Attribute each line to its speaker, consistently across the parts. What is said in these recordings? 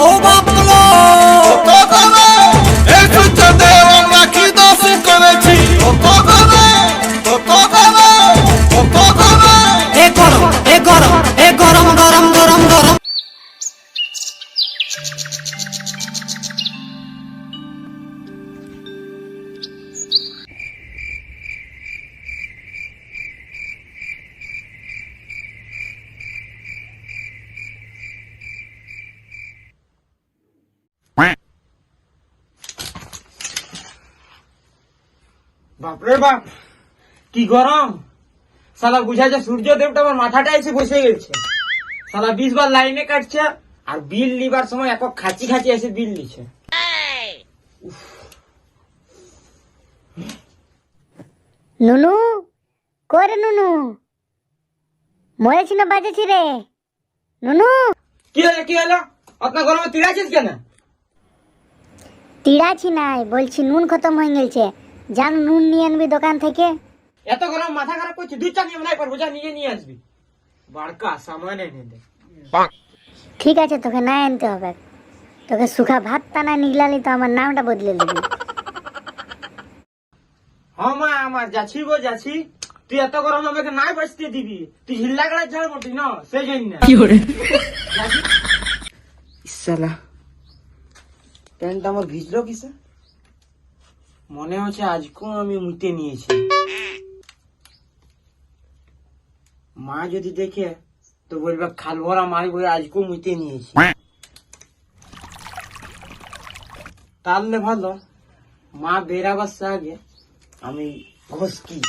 Speaker 1: ও বাপলো
Speaker 2: এই সূর্যতে আমরা কি দোষ করেছি?
Speaker 1: এ গরম গরম গরম গরম।
Speaker 3: বাপরে বাপ কি গরম! শালা বুঝা যায় সূর্য দেবটা আমার মাথাটা এসে বসে গেছে। শালা 20 বার লাইনে কাটছে আর বিল নিবার সময় একক খাঁচি খাঁচি এসে বিল নিচ্ছে।
Speaker 4: নুনু করে নুনু মরেছি না বাজেছি রে নুনু।
Speaker 3: কি হলো আপনার গরমে তিরাছিস কেন?
Speaker 4: তিড়াছি নাই, বলছি নুন খতম হয়ে গেছে, জান নুন নিয়ে আনবি দোকান থেকে।
Speaker 3: এত গরম মাথা খারাপ করছে, 2 চা নিয়ে নাই পারবো, যা নিজে নিয়ে আসবি। বাড়কা সামান এনে দে।
Speaker 4: ঠিক আছে, তোকে না আনতে হবে, তোকে সুখা ভাতটা না নিগলালি তো আমার নামটা বদলে দিবি।
Speaker 3: হ্যাঁ মা আমার যাচ্ছি গো যাচ্ছি, তুই এত গরম আমাকে নাই বসতে দিবি, তুই হিল্লা গড়া ঝাড় মতি না সেই জন্য। ইসালা প্যান্টটা আমার ভিজলো কিসে? মনে হচ্ছে আজকেও আমি মুতে নিয়েছি। মা যদি দেখে তো বলবে খাল ভরা মারি বলে আজকেও মুতে নিয়েছি। তাহলে ভালো মা বেরাবার আগে আমি ঘষকি।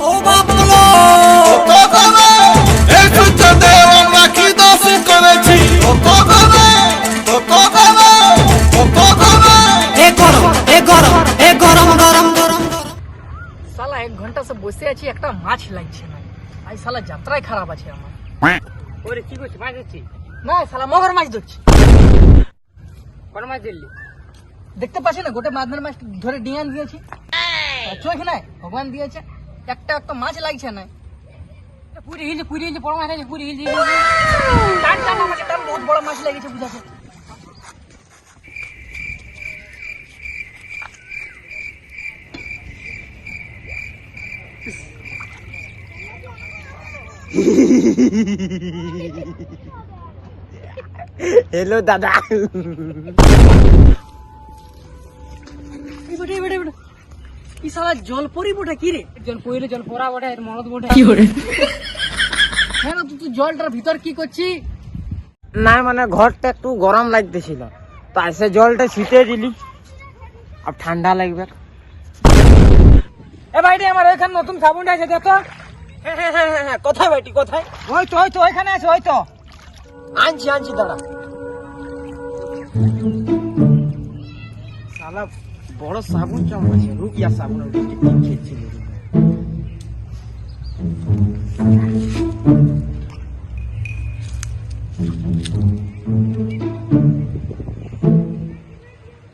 Speaker 1: ও বাপলো
Speaker 2: এই সূর্যতে আমরা কি দোষ করেছি?
Speaker 1: এ গরম গরম গরম।
Speaker 5: সালা 1 ঘন্টা সে বসে আছি, একটা মাছ লাগছে না। আই সালা যাত্রায় খারাপ আছে আমার।
Speaker 3: ওরে কি করছিস? মাছ ধরছি
Speaker 5: না সালা মগর মাছ ধরছি।
Speaker 3: কোন মাছ ধরলি?
Speaker 5: দেখতে পাচ্ছি না গোটে মাছ ধরে ডিয়ান দিয়েছি, চোখ নাই ভগবান দিয়েছে, একটা মাছ লাগছে না। পুরি হিলছে বড় মাছ আছে, পুরি হিলছে টান মাছ, টান বহুত বড় মাছ লেগেছে বুঝাছে।
Speaker 3: হ্যালো দাদা।
Speaker 5: কি সালা জল পরি বটে কি রে? জল পইলে জল পড়া বটে, এর মরদ বটে। হ্যাঁ না তুই জলটার ভিতর কি করছি?
Speaker 3: না মানে ঘরটা একটু গরম লাগতেছিল, তাই সে জলটা ছিটে দিলি, আর ঠান্ডা লাগবে। এ ভাইটি আমার ওইখানে নতুন সাবুনটা আছে দেখো। হ্যাঁ কোথায় ভাইটি কোথায়? ওই তো ওইখানে আছে, ওই তো আনছি দাঁড়া। শালা বড় সাবুন চামচ, রুকিয়া সাবুন খেয়েছিল।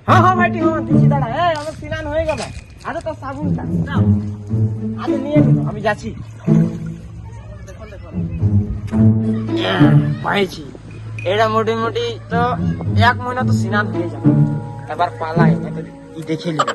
Speaker 3: হ্যাঁ ভাইটি দিচ্ছি দাঁড়া। আমার স্নান হয়ে গেল, আরে তো সাবুনটা আরে নিয়ে নিল, আমি যাচ্ছি। পাইছি এটা মোটামুটি তো 1 মহিনা তো স্নান হয়ে যাবে। এবার পালাই দেখে নিবে।